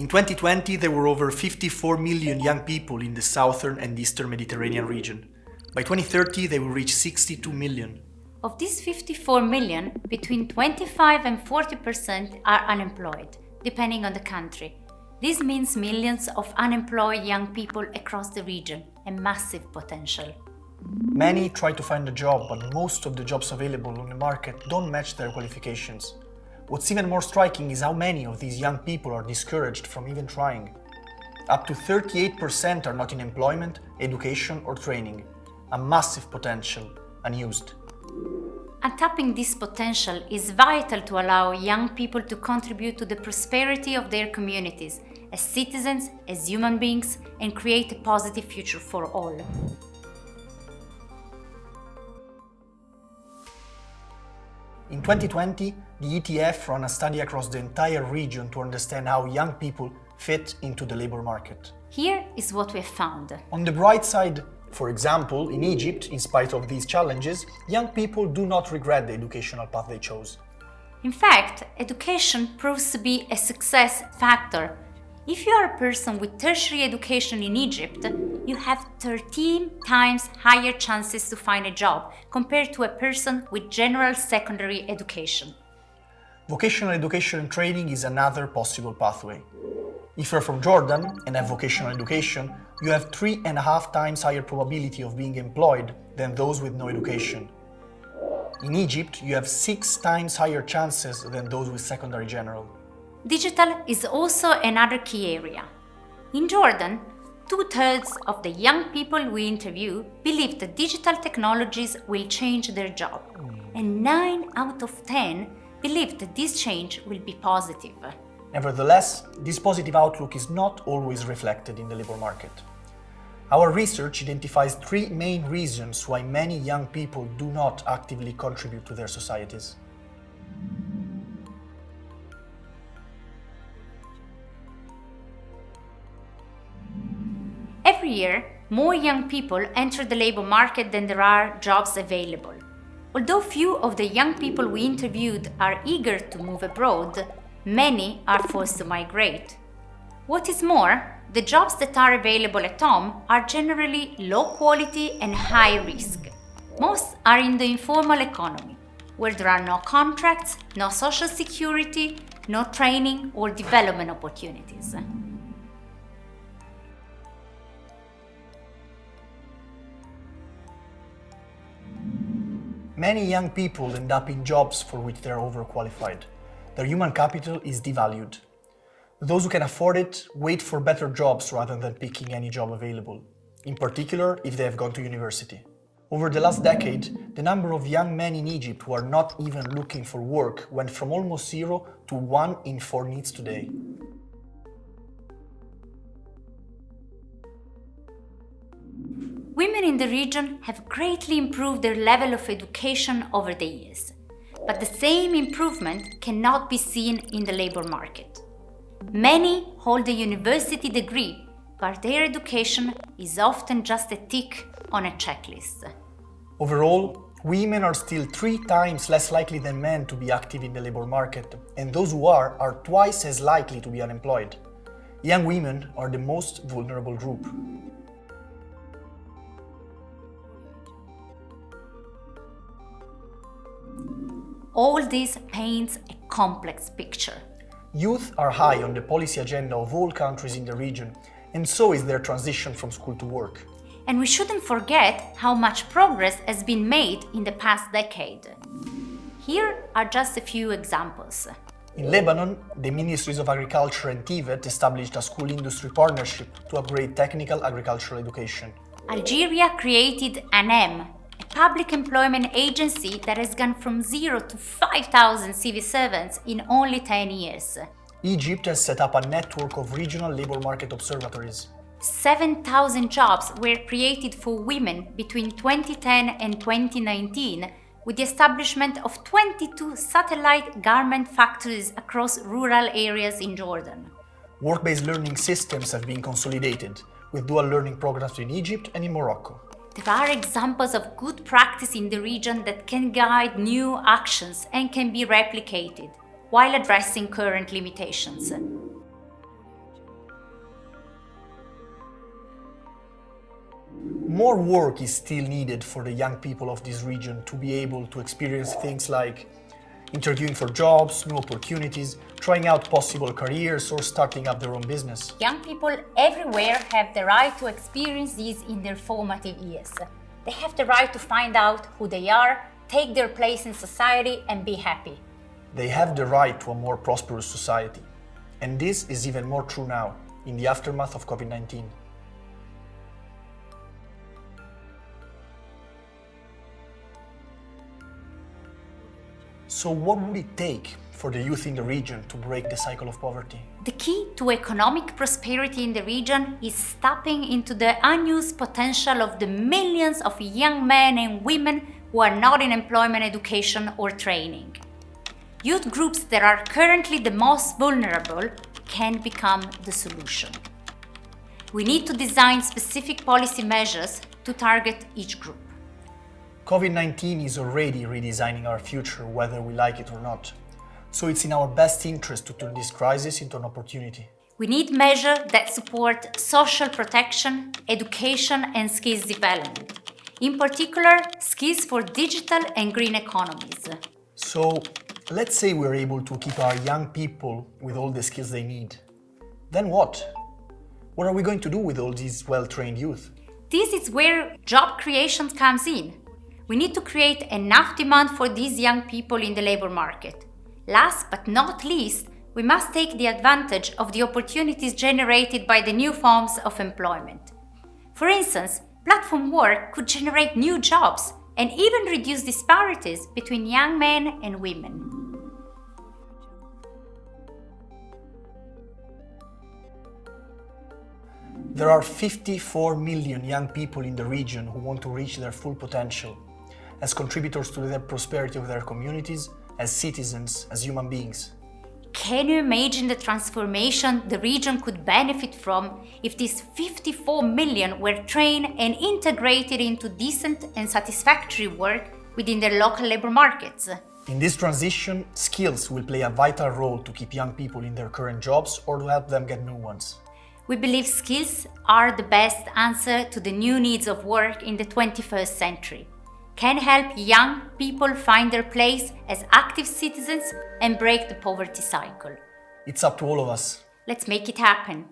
In 2020, there were over 54 million young people in the southern and eastern Mediterranean region. By 2030, they will reach 62 million. Of these 54 million, between 25 and 40% are unemployed, depending on the country. This means millions of unemployed young people across the region, a massive potential. Many try to find a job, but most of the jobs available on the market don't match their qualifications. What's even more striking is how many of these young people are discouraged from even trying. Up to 38% are not in employment, education or training. A massive potential, unused. Untapping this potential is vital to allow young people to contribute to the prosperity of their communities as citizens, as human beings, and create a positive future for all. In 2020, the ETF ran a study across the entire region to understand how young people fit into the labor market. Here is what we have found. On the bright side, for example, in Egypt, in spite of these challenges, young people do not regret the educational path they chose. In fact, education proves to be a success factor. If you are a person with tertiary education in Egypt, you have 13 times higher chances to find a job compared to a person with general secondary education. Vocational education and training is another possible pathway. If you're from Jordan and have vocational education, you have 3.5 times higher probability of being employed than those with no education. In Egypt, you have 6 times higher chances than those with secondary general. Digital is also another key area. In Jordan, 2/3 of the young people we interview believe that digital technologies will change their job, and 9 out of 10 believe that this change will be positive. Nevertheless, this positive outlook is not always reflected in the labor market. Our research identifies 3 main reasons why many young people do not actively contribute to their societies. Every year, more young people enter the labor market than there are jobs available. Although few of the young people we interviewed are eager to move abroad, many are forced to migrate. What is more, the jobs that are available at home are generally low quality and high risk. Most are in the informal economy, where there are no contracts, no social security, no training or development opportunities. Many young people end up in jobs for which they are overqualified. Their human capital is devalued. Those who can afford it wait for better jobs rather than picking any job available, in particular if they have gone to university. Over the last decade, the number of young men in Egypt who are not even looking for work went from almost 0 to 1 in 4 needs today. Women in the region have greatly improved their level of education over the years, but the same improvement cannot be seen in the labor market. Many hold a university degree, but their education is often just a tick on a checklist. Overall, women are still 3 times less likely than men to be active in the labor market, and those who are twice as likely to be unemployed. Young women are the most vulnerable group. All this paints a complex picture. Youth are high on the policy agenda of all countries in the region, and so is their transition from school to work. And we shouldn't forget how much progress has been made in the past decade. Here are just a few examples. In Lebanon, the Ministries of Agriculture and TVET established a school-industry partnership to upgrade technical agricultural education. Algeria created ANEM, a public employment agency that has gone from 0 to 5,000 civil servants in only 10 years. Egypt has set up a network of regional labor market observatories. 7,000 jobs were created for women between 2010 and 2019, with the establishment of 22 satellite garment factories across rural areas in Jordan. Work-based learning systems have been consolidated, with dual learning programs in Egypt and in Morocco. There are examples of good practice in the region that can guide new actions and can be replicated while addressing current limitations. more work is still needed for the young people of this region to be able to experience things like interviewing for jobs, new opportunities, trying out possible careers, or starting up their own business. Young people everywhere have the right to experience these in their formative years. They have the right to find out who they are, take their place in society, and be happy. They have the right to a more prosperous society. And this is even more true now, in the aftermath of COVID-19. So what would it take for the youth in the region to break the cycle of poverty? The key to economic prosperity in the region is tapping into the unused potential of the millions of young men and women who are not in employment, education, or training. Youth groups that are currently the most vulnerable can become the solution. We need to design specific policy measures to target each group. COVID-19 is already redesigning our future, whether we like it or not. So it's in our best interest to turn this crisis into an opportunity. We need measures that support social protection, education, and skills development. In particular, skills for digital and green economies. So let's say we're able to keep our young people with all the skills they need. Then what? What are we going to do with all these well-trained youth? This is where job creation comes in. We need to create enough demand for these young people in the labor market. Last but not least, we must take the advantage of the opportunities generated by the new forms of employment. For instance, platform work could generate new jobs and even reduce disparities between young men and women. There are 54 million young people in the region who want to reach their full potential as contributors to the prosperity of their communities, as citizens, as human beings. Can you imagine the transformation the region could benefit from if these 54 million were trained and integrated into decent and satisfactory work within their local labor markets? In this transition, skills will play a vital role to keep young people in their current jobs or to help them get new ones. We believe skills are the best answer to the new needs of work in the 21st century. Can help young people find their place as active citizens and break the poverty cycle. It's up to all of us. Let's make it happen.